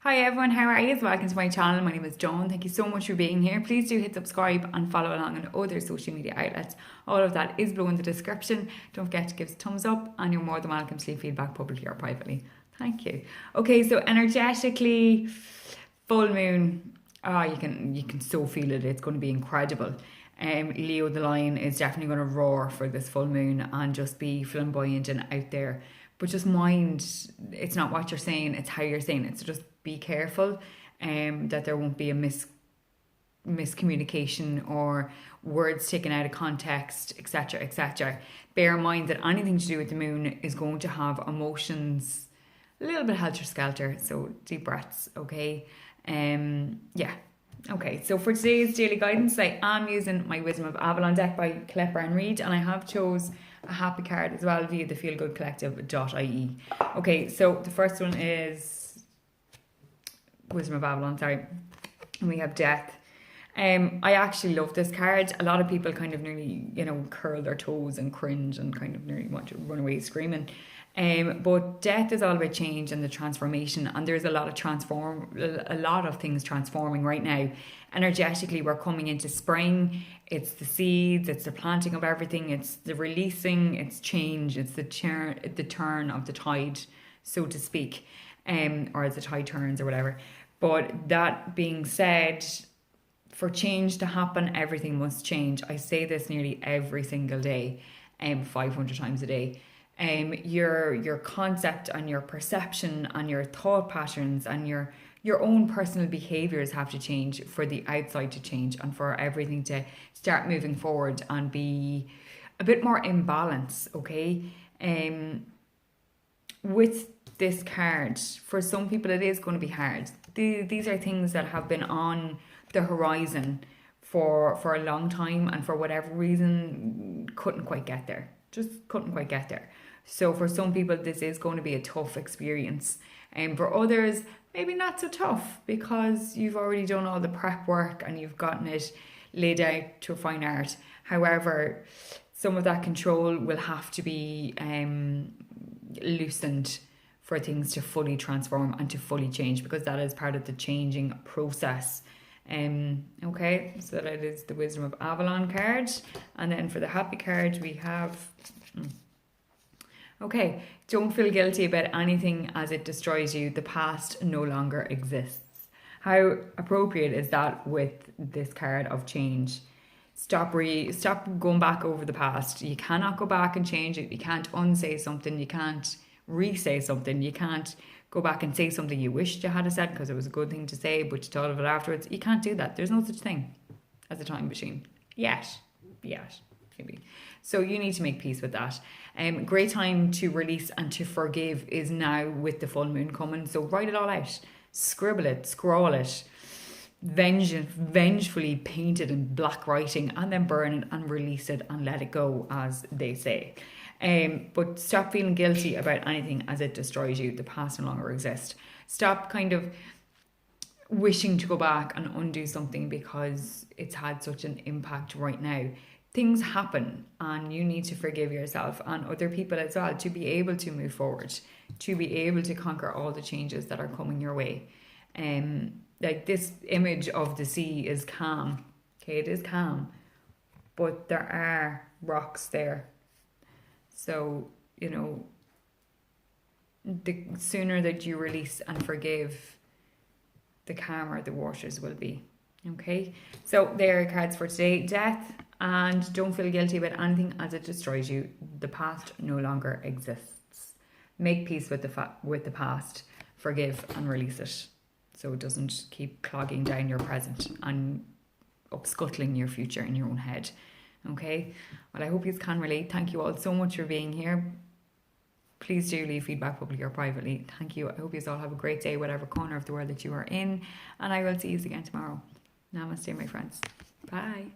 Hi everyone, how are you? Welcome to my channel. My name is Joan. Thank you so much for being here. Please do hit subscribe and follow along on other social media outlets. All of that is below in the description. Don't forget to give us a thumbs up and you're more than welcome to leave feedback publicly or privately. Thank you. Okay, so energetically, full moon. You can so feel it. It's going to be incredible. Leo the lion is definitely going to roar for this full moon and just be flamboyant and out there. But just mind, it's not what you're saying, it's how you're saying it. So just be careful that there won't be a miscommunication or words taken out of context, etc., etc. Bear in mind that anything to do with the moon is going to have emotions a little bit helter-skelter, so deep breaths, okay? Yeah. Okay, so for today's daily guidance, I am using my Wisdom of Avalon deck by Klepper and Reed, and I have chose a happy card as well via the feelgoodcollective.ie. Okay, so the first one is Wisdom of Avalon, sorry. And we have Death. I actually love this card. A lot of people kind of nearly, curl their toes and cringe and kind of nearly want to run away screaming. But death is all about change and the transformation, and there's a lot of things transforming right now. Energetically, we're coming into spring. It's the seeds, it's the planting of everything, it's the releasing, it's change, it's the turn of the tide, so to speak, or as the tide turns or whatever. But that being said, for change to happen, everything must change. I say this nearly every single day, 500 times a day. Your concept and your perception and your thought patterns and your own personal behaviors have to change for the outside to change and for everything to start moving forward and be a bit more in balance, okay? With this card, for some people it is going to be hard. These are things that have been on the horizon for a long time, and for whatever reason couldn't quite get there. Just couldn't quite get there. So for some people, this is going to be a tough experience. And for others, maybe not so tough because you've already done all the prep work and you've gotten it laid out to a fine art. However, some of that control will have to be loosened for things to fully transform and to fully change, because that is part of the changing process. Okay, so that is the Wisdom of Avalon card. And then for the happy card, we have... Okay, don't feel guilty about anything as it destroys you. The past no longer exists. How appropriate is that with this card of change? Stop going back over the past. You cannot go back and change it. You can't unsay something. You can't re-say something. You can't go back and say something you wished you had said because it was a good thing to say, but you thought of it afterwards. You can't do that. There's no such thing as a time machine. Yet. Maybe. So you need to make peace with that. Great time to release and to forgive is now with the full moon coming. So write it all out. Scribble it, scrawl it, vengefully paint it in black writing, and then burn it and release it and let it go, as they say. But stop feeling guilty about anything as it destroys you. The past no longer exists. Stop kind of wishing to go back and undo something because it's had such an impact right now. Things happen and you need to forgive yourself and other people as well to be able to move forward, to be able to conquer all the changes that are coming your way. Like this image of the sea is calm. Okay, it is calm, but there are rocks there. So, the sooner that you release and forgive, the calmer the waters will be. Okay, so there are cards for today. Death, and don't feel guilty about anything as it destroys you. The past no longer exists. Make peace with the past. Forgive and release it, so it doesn't keep clogging down your present and upscuttling your future in your own head. Okay, well, I hope you can relate. Thank you all so much for being here. Please do leave feedback publicly or privately. Thank you. I hope you all have a great day, whatever corner of the world that you are in, and I will see you again tomorrow. Namaste, my friends. Bye.